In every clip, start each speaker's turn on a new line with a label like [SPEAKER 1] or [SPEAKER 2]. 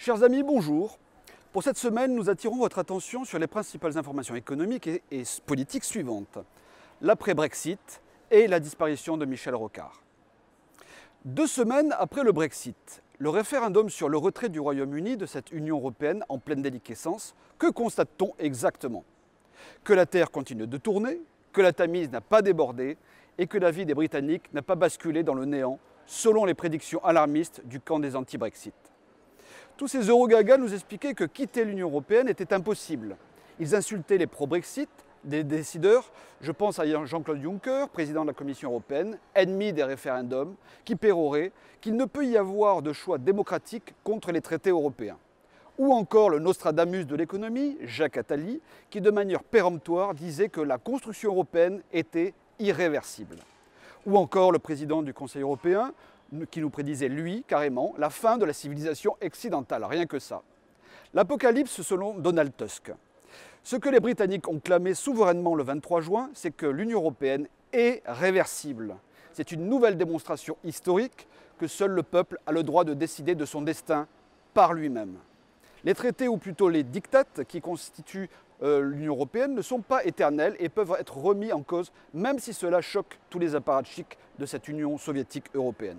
[SPEAKER 1] Chers amis, bonjour. Pour cette semaine, nous attirons votre attention sur les principales informations économiques et politiques suivantes. L'après-Brexit et la disparition de Michel Rocard. 2 semaines après le Brexit, le référendum sur le retrait du Royaume-Uni de cette Union européenne en pleine déliquescence, que constate-t-on exactement? Que la Terre continue de tourner, que la Tamise n'a pas débordé et que la vie des Britanniques n'a pas basculé dans le néant, selon les prédictions alarmistes du camp des anti-Brexit. Tous ces eurogagas nous expliquaient que quitter l'Union européenne était impossible. Ils insultaient les pro-Brexit, des décideurs, je pense à Jean-Claude Juncker, président de la Commission européenne, ennemi des référendums, qui pérorait qu'il ne peut y avoir de choix démocratique contre les traités européens. Ou encore le Nostradamus de l'économie, Jacques Attali, qui de manière péremptoire disait que la construction européenne était irréversible. Ou encore le président du Conseil européen, qui nous prédisait, lui, carrément, la fin de la civilisation occidentale, rien que ça. L'apocalypse selon Donald Tusk. Ce que les Britanniques ont clamé souverainement le 23 juin, c'est que l'Union européenne est réversible. C'est une nouvelle démonstration historique que seul le peuple a le droit de décider de son destin par lui-même. Les traités, ou plutôt les diktats qui constituent l'Union européenne, ne sont pas éternels et peuvent être remis en cause, même si cela choque tous les apparatchiks de cette Union soviétique européenne.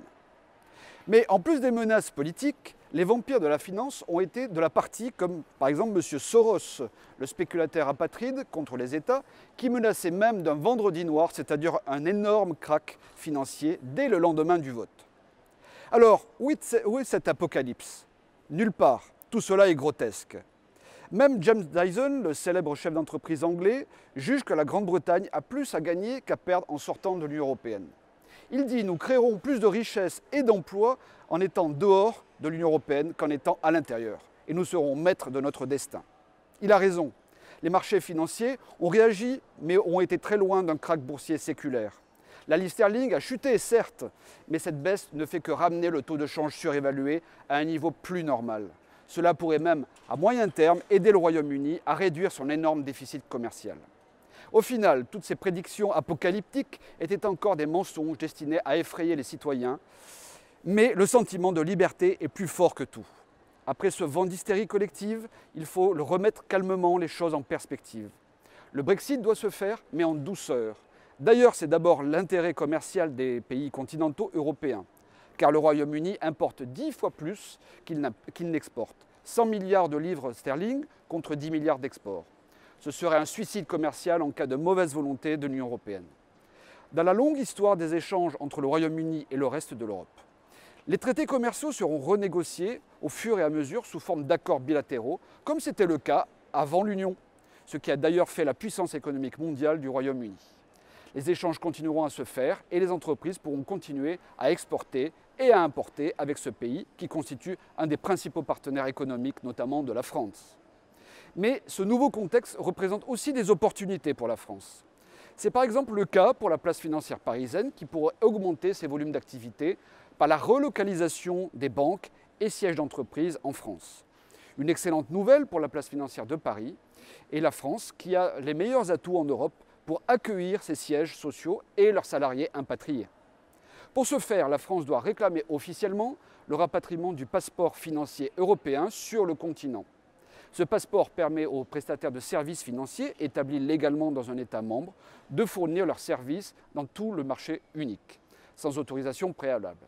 [SPEAKER 1] Mais en plus des menaces politiques, les vampires de la finance ont été de la partie, comme par exemple M. Soros, le spéculateur apatride contre les États, qui menaçait même d'un vendredi noir, c'est-à-dire un énorme krach financier, dès le lendemain du vote. Alors, où est cet apocalypse? Nulle part. Tout cela est grotesque. Même James Dyson, le célèbre chef d'entreprise anglais, juge que la Grande-Bretagne a plus à gagner qu'à perdre en sortant de l'Union européenne. Il dit « Nous créerons plus de richesses et d'emplois en étant dehors de l'Union européenne qu'en étant à l'intérieur. Et nous serons maîtres de notre destin. » Il a raison. Les marchés financiers ont réagi, mais ont été très loin d'un krach boursier séculaire. La livre sterling a chuté, certes, mais cette baisse ne fait que ramener le taux de change surévalué à un niveau plus normal. Cela pourrait même, à moyen terme, aider le Royaume-Uni à réduire son énorme déficit commercial. Au final, toutes ces prédictions apocalyptiques étaient encore des mensonges destinés à effrayer les citoyens, mais le sentiment de liberté est plus fort que tout. Après ce vent d'hystérie collective, il faut remettre calmement les choses en perspective. Le Brexit doit se faire, mais en douceur. D'ailleurs, c'est d'abord l'intérêt commercial des pays continentaux européens, car le Royaume-Uni importe 10 fois plus qu'il n'exporte. 100 milliards de livres sterling contre 10 milliards d'exports. Ce serait un suicide commercial en cas de mauvaise volonté de l'Union européenne. Dans la longue histoire des échanges entre le Royaume-Uni et le reste de l'Europe, les traités commerciaux seront renégociés au fur et à mesure sous forme d'accords bilatéraux, comme c'était le cas avant l'Union, ce qui a d'ailleurs fait la puissance économique mondiale du Royaume-Uni. Les échanges continueront à se faire et les entreprises pourront continuer à exporter et à importer avec ce pays qui constitue un des principaux partenaires économiques, notamment de la France. Mais ce nouveau contexte représente aussi des opportunités pour la France. C'est par exemple le cas pour la place financière parisienne qui pourrait augmenter ses volumes d'activité par la relocalisation des banques et sièges d'entreprises en France. Une excellente nouvelle pour la place financière de Paris et la France qui a les meilleurs atouts en Europe pour accueillir ses sièges sociaux et leurs salariés impatriés. Pour ce faire, la France doit réclamer officiellement le rapatriement du passeport financier européen sur le continent. Ce passeport permet aux prestataires de services financiers établis légalement dans un État membre de fournir leurs services dans tout le marché unique, sans autorisation préalable.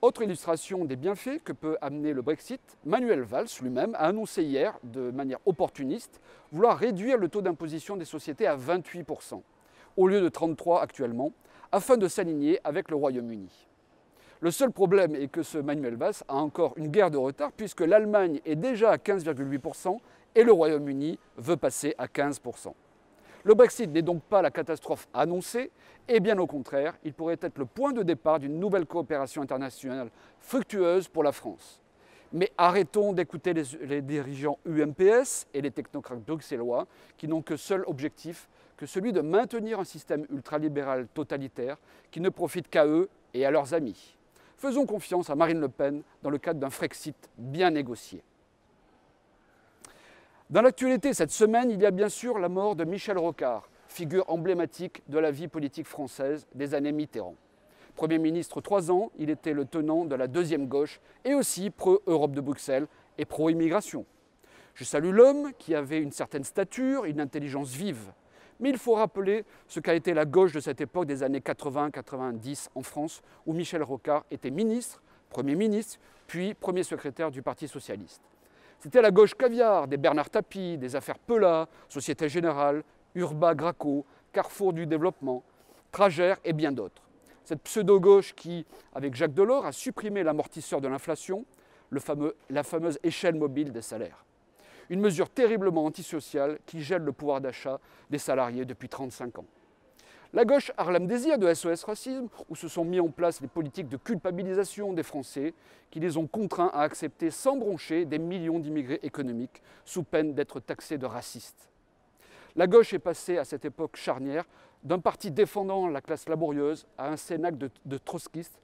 [SPEAKER 1] Autre illustration des bienfaits que peut amener le Brexit, Manuel Valls lui-même a annoncé hier, de manière opportuniste, vouloir réduire le taux d'imposition des sociétés à 28%, au lieu de 33% actuellement, afin de s'aligner avec le Royaume-Uni. Le seul problème est que ce Manuel Valls a encore une guerre de retard puisque l'Allemagne est déjà à 15,8% et le Royaume-Uni veut passer à 15%. Le Brexit n'est donc pas la catastrophe annoncée et bien au contraire, il pourrait être le point de départ d'une nouvelle coopération internationale fructueuse pour la France. Mais arrêtons d'écouter les dirigeants UMPS et les technocrates bruxellois qui n'ont que seul objectif que celui de maintenir un système ultralibéral totalitaire qui ne profite qu'à eux et à leurs amis. Faisons confiance à Marine Le Pen dans le cadre d'un Frexit bien négocié. Dans l'actualité cette semaine, il y a bien sûr la mort de Michel Rocard, figure emblématique de la vie politique française des années Mitterrand. Premier ministre 3 ans, il était le tenant de la deuxième gauche et aussi pro-Europe de Bruxelles et pro-immigration. Je salue l'homme qui avait une certaine stature, une intelligence vive. Mais il faut rappeler ce qu'a été la gauche de cette époque des années 80-90 en France, où Michel Rocard était ministre, Premier ministre, puis premier secrétaire du Parti socialiste. C'était la gauche caviar des Bernard Tapie, des affaires Pelat, Société Générale, Urbain Graco, Carrefour du Développement, Tragère et bien d'autres. Cette pseudo-gauche qui, avec Jacques Delors, a supprimé l'amortisseur de l'inflation, la fameuse échelle mobile des salaires. Une mesure terriblement antisociale qui gèle le pouvoir d'achat des salariés depuis 35 ans. La gauche Harlem Désir de SOS Racisme, où se sont mis en place les politiques de culpabilisation des Français qui les ont contraints à accepter sans broncher des millions d'immigrés économiques sous peine d'être taxés de racistes. La gauche est passée à cette époque charnière d'un parti défendant la classe laborieuse à un cénacle de trotskistes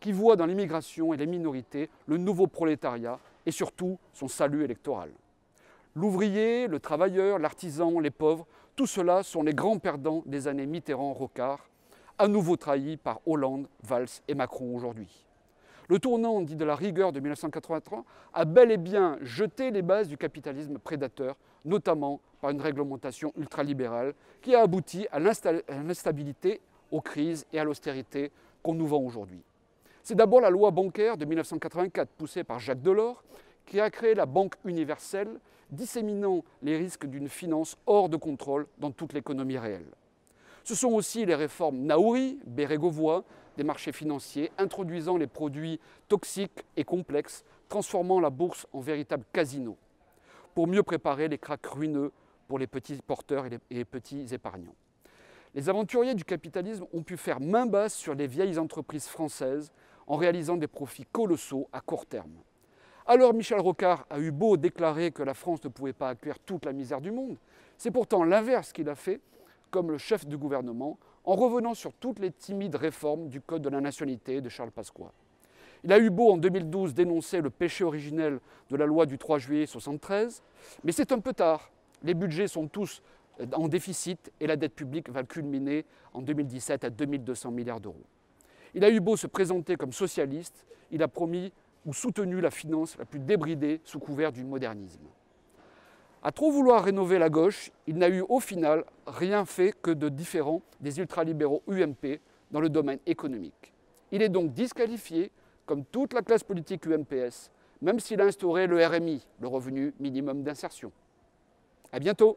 [SPEAKER 1] qui voit dans l'immigration et les minorités le nouveau prolétariat et surtout son salut électoral. L'ouvrier, le travailleur, l'artisan, les pauvres, tout cela sont les grands perdants des années Mitterrand-Rocard, à nouveau trahis par Hollande, Valls et Macron aujourd'hui. Le tournant dit de la rigueur de 1983 a bel et bien jeté les bases du capitalisme prédateur, notamment par une réglementation ultralibérale qui a abouti à l'instabilité, aux crises et à l'austérité qu'on nous vend aujourd'hui. C'est d'abord la loi bancaire de 1984, poussée par Jacques Delors, qui a créé la Banque universelle, disséminant les risques d'une finance hors de contrôle dans toute l'économie réelle. Ce sont aussi les réformes Naouri, Bérégovoy, des marchés financiers, introduisant les produits toxiques et complexes, transformant la bourse en véritable casino, pour mieux préparer les cracks ruineux pour les petits porteurs et les petits épargnants. Les aventuriers du capitalisme ont pu faire main basse sur les vieilles entreprises françaises en réalisant des profits colossaux à court terme. Alors Michel Rocard a eu beau déclarer que la France ne pouvait pas accueillir toute la misère du monde, c'est pourtant l'inverse qu'il a fait, comme le chef du gouvernement, en revenant sur toutes les timides réformes du Code de la nationalité de Charles Pasqua. Il a eu beau en 2012 dénoncer le péché originel de la loi du 3 juillet 1973, mais c'est un peu tard. Les budgets sont tous en déficit et la dette publique va culminer en 2017 à 2200 milliards d'euros. Il a eu beau se présenter comme socialiste, il a promis ou soutenu la finance la plus débridée sous couvert du modernisme. À trop vouloir rénover la gauche, il n'a eu au final rien fait que de différent des ultralibéraux UMP dans le domaine économique. Il est donc disqualifié, comme toute la classe politique UMPS, même s'il a instauré le RMI, le revenu minimum d'insertion. À bientôt.